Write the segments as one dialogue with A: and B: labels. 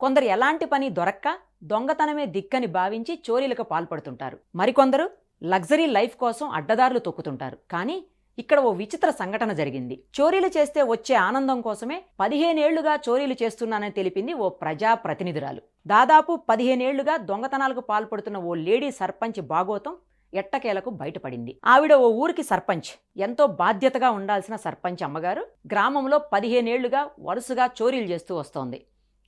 A: కొందరు ఎలాంటి పని దొరక్క దొంగతనమే దిక్కని భావించి చోరీలకు పాల్పడుతుంటారు. మరికొందరు లగ్జరీ లైఫ్ కోసం అడ్డదారులు తొక్కుతుంటారు. కానీ ఇక్కడ ఓ విచిత్ర సంఘటన జరిగింది. చోరీలు చేస్తే వచ్చే ఆనందం కోసమే 15 ఏళ్లుగా చోరీలు చేస్తున్నానని తెలిపింది ఓ ప్రజా ప్రతినిధురాలు. దాదాపు 15 ఏళ్లుగా దొంగతనాలకు పాల్పడుతున్న ఓ లేడీ సర్పంచ్ బాగోతం ఎట్టకేలకు బయటపడింది. ఆవిడ ఓ ఊరికి సర్పంచ్. ఎంతో బాధ్యతగా ఉండాల్సిన సర్పంచ్ అమ్మగారు గ్రామంలో 15 ఏళ్లుగా వరుసగా చోరీలు చేస్తూ వస్తోంది.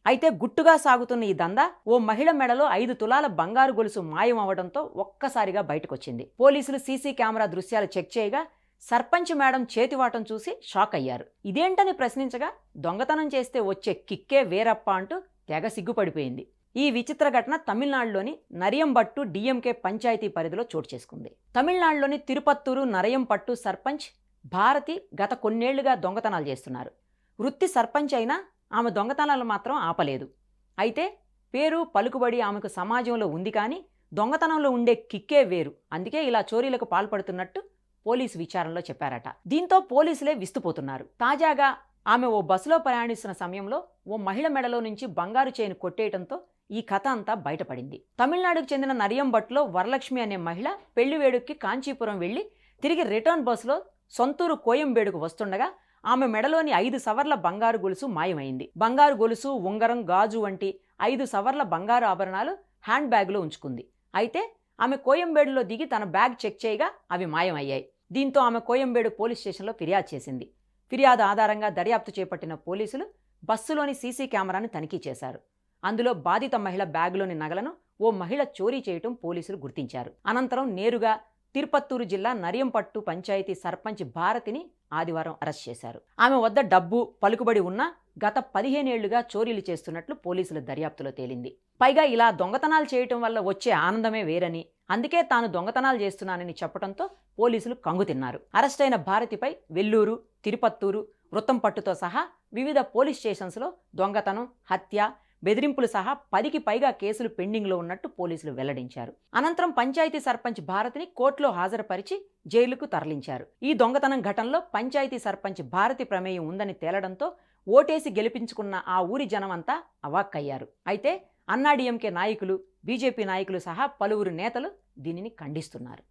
A: అయితే గుట్టుగా సాగుతున్న ఈ దందా ఓ మహిళ మెడలో 5 తులాల బంగారు గొలుసు మాయం అవడంతో ఒక్కసారిగా బయటకొచ్చింది. పోలీసులు సీసీ కెమెరా దృశ్యాలు చెక్ చేయగా సర్పంచ్ మేడం చేతివాటం చూసి షాక్ అయ్యారు. ఇదేంటని ప్రశ్నించగా దొంగతనం చేస్తే వచ్చే కిక్కే వేరప్ప అంటూ తెగ సిగ్గుపడిపోయింది. ఈ విచిత్ర ఘటన తమిళనాడులోని నరియంబట్టు డిఎంకే పంచాయతీ పరిధిలో చోటు చేసుకుంది. తమిళనాడులోని తిరుపత్తూరు నరయంపట్టు సర్పంచ్ భారతి గత కొన్నేళ్లుగా దొంగతనాలు చేస్తున్నారు. వృత్తి సర్పంచ్ అయినా ఆమె దొంగతనాలు మాత్రం ఆపలేదు. అయితే పేరు పలుకుబడి ఆమెకు సమాజంలో ఉంది, కానీ దొంగతనంలో ఉండే కిక్కే వేరు. అందుకే ఇలా చోరీలకు పాల్పడుతున్నట్టు పోలీసు విచారణలో చెప్పారట. దీంతో పోలీసులే విస్తుపోతున్నారు. తాజాగా ఆమె ఓ బస్సులో ప్రయాణిస్తున్న సమయంలో ఓ మహిళ మెడలో నుంచి బంగారు చైన్ కొట్టేయడంతో ఈ కథ అంతా బయటపడింది. తమిళనాడుకు చెందిన నరియంబట్టులో వరలక్ష్మి అనే మహిళ పెళ్లి వేడుకకి కాంచీపురం వెళ్లి తిరిగి రిటర్న్ బస్సులో సొంతూరు కోయంబేడుకు వస్తుండగా ఆమె మెడలోని 5 సవర్ల బంగారు గొలుసు మాయమైంది. బంగారు గొలుసు, ఉంగరం, గాజు వంటి 5 సవర్ల బంగారు ఆభరణాలు హ్యాండ్ బ్యాగ్లో ఉంచుకుంది. అయితే ఆమె కోయంబేడులో దిగి తన బ్యాగ్ చెక్ చేయగా అవి మాయమయ్యాయి. దీంతో ఆమె కోయంబేడు పోలీస్ స్టేషన్లో ఫిర్యాదు చేసింది. ఫిర్యాదు ఆధారంగా దర్యాప్తు చేపట్టిన పోలీసులు బస్సులోని సీసీ కెమెరాను తనిఖీ చేశారు. అందులో బాధిత మహిళ బ్యాగులోని నగలను ఓ మహిళ చోరీ చేయటం పోలీసులు గుర్తించారు. అనంతరం నేరుగా తిరుపత్తూరు జిల్లా నరియంపట్టు పంచాయతీ సర్పంచ్ భారతిని ఆదివారం అరెస్ట్ చేశారు. ఆమె వద్ద డబ్బు, పలుకుబడి ఉన్నా గత 15 ఏళ్లుగా చోరీలు చేస్తున్నట్లు పోలీసుల దర్యాప్తులో తేలింది. పైగా ఇలా దొంగతనాలు చేయటం వల్ల వచ్చే ఆనందమే వేరని, అందుకే తాను దొంగతనాలు చేస్తున్నానని చెప్పడంతో పోలీసులు కంగుతిన్నారు. అరెస్టైన భారతిపై వెల్లూరు, తిరుపత్తూరు, వృత్తంపట్టుతో సహా వివిధ పోలీస్ స్టేషన్స్లో దొంగతనం, హత్య, బెదిరింపులు సహా 10కి పైగా కేసులు పెండింగ్లో ఉన్నట్టు పోలీసులు వెల్లడించారు. అనంతరం పంచాయతీ సర్పంచ్ భారతిని కోర్టులో హాజరుపరిచి జైలుకు తరలించారు. ఈ దొంగతనం ఘటనలో పంచాయతీ సర్పంచ్ భారతి ప్రమేయం ఉందని తేలడంతో ఓటేసి గెలిపించుకున్న ఆ ఊరి జనమంతా అవాక్కయ్యారు. అయితే అన్నాడీఎంకే నాయకులు, బీజేపీ నాయకులు సహా పలువురు నేతలు దీనిని ఖండిస్తున్నారు.